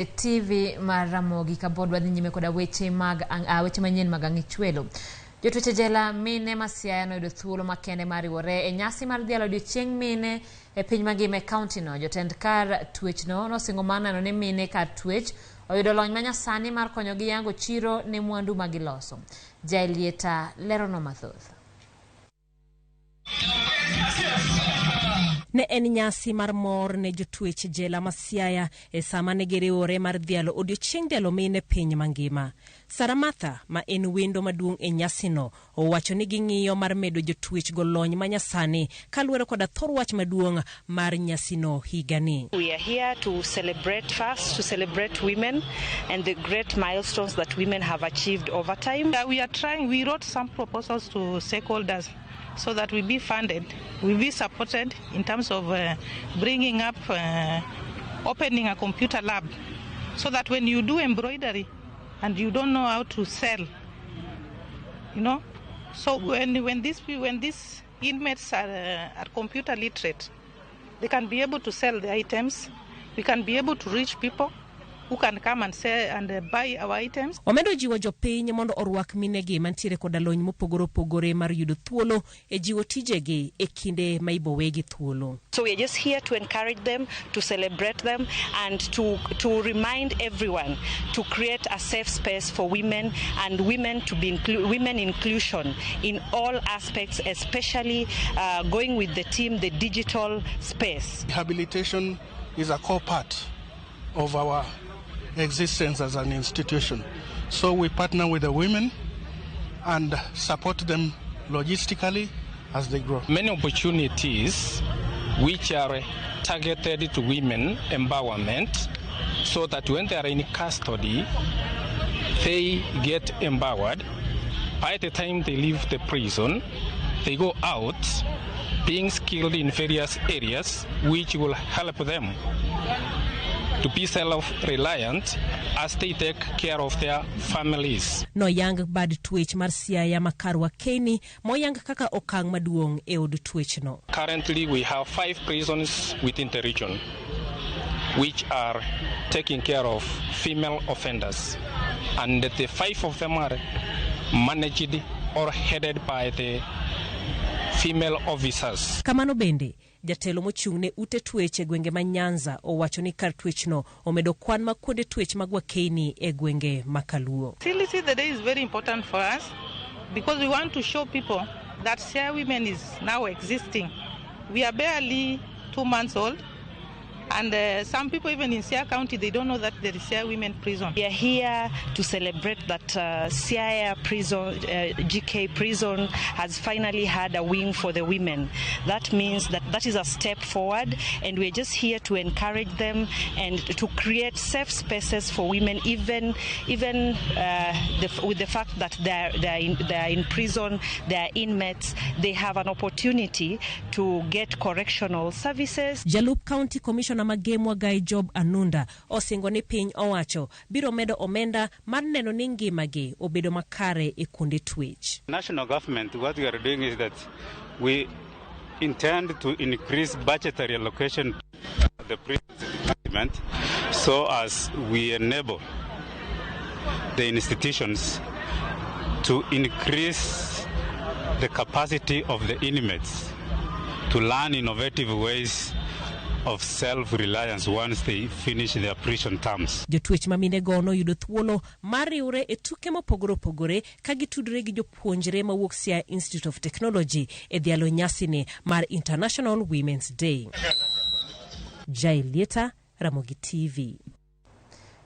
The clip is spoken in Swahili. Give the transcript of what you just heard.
TV mar Ramogi kabodwa dhi nyime koda weche manyien mag ang'ichwelo. Jotwech jela mine ma Siaya noyudo thuolo makende mariwore e nyasi mar Dhialo odiochieng' mine e piny mangima e kaunti no. Jotend kar twech no nosingo manano ni mine kar twech oyudo lony manyasani mar konyogi yango chiro ne mwandu magiloso. Jailieta lerono mathoth. Ne en nyasi mar mor ne jotwech jela ma Siaya e sama ne giriwore mar Dhialo odiochieng' Dhialo mine piny mangima. Saramatha ma en wendo maduong' e nyasino owacho ni ging'iyo mar medo jotwech go lony manyasani kaluwore koda thor wach maduong' mar nyasino higani. We are here to celebrate women and the great milestones that women have achieved over time. We wrote some proposals to stakeholders so that we be funded, we be supported in terms of bringing up, opening a computer lab, so that when you do embroidery and you don't know how to sell, so when these inmates are computer literate, they can be able to sell the items. We can be able to reach people who can come and sell and buy our items. Omedo jiwo jopiny mondo orwak minegi mantiere koda lony mopogore opogore mar yudo thuolo e jiwo tijegi e kinde ma ibowegi thuolo. So we are just here to encourage them, to celebrate them, and to remind everyone to create a safe space for women and women to be women inclusion in all aspects, especially going with the team, the digital space. Rehabilitation is a core part of our existence as an institution. So we partner with the women and support them logistically as they grow. Many opportunities which are targeted to women empowerment, so that when they are in custody, they get empowered. By the time they leave the prison, they go out being skilled in various areas which will help them to be self-reliant as they take care of their families. No yang bad twech mar Siaya makarwa Keni moyang kaka okang maduong e od twech no. Currently we have 5 prisons within the region which are taking care of female offenders, and the 5 of them are managed or headed by the female officers. Kamano bende jatelo mochung'ne ute twech e gwenge ma Nyanza owacho ni kar twech no omedo kwan ma kuonde twech mag Wakeni e gwenge makaluo. Seriously, the day is very important for us because we want to show people that Siaya women is now existing. We are barely 2 months old, and some people even in Siaya County, they don't know that there is Siaya women prison. We are here to celebrate that Siaya prison, GK prison, has finally had a wing for the women. That means that is a step forward, and we're just here to encourage them and to create safe spaces for women, even with the fact that they are in prison, they are inmates, they have an opportunity to get correctional services. Jalup County Commissioner Magemwa Guy Job Anunda osingo ni piny owacho biro medo omenda mar neno ni ngimagi obedo makare e kuonde twech. National government, what we are doing is that we intend to increase budgetary allocation to the prison department so as we enable the institutions to increase the capacity of the inmates to learn innovative ways of self-reliance once they finish their prison terms. Jotwech mamine gono yudo thuolo mariwre e tuke mopogore opogore ka gitudre gi jopuonjre mawuok Siaya Institute of Technology e Dhialo nyasini mar International Women's Day. Jailieta, Ramogi TV.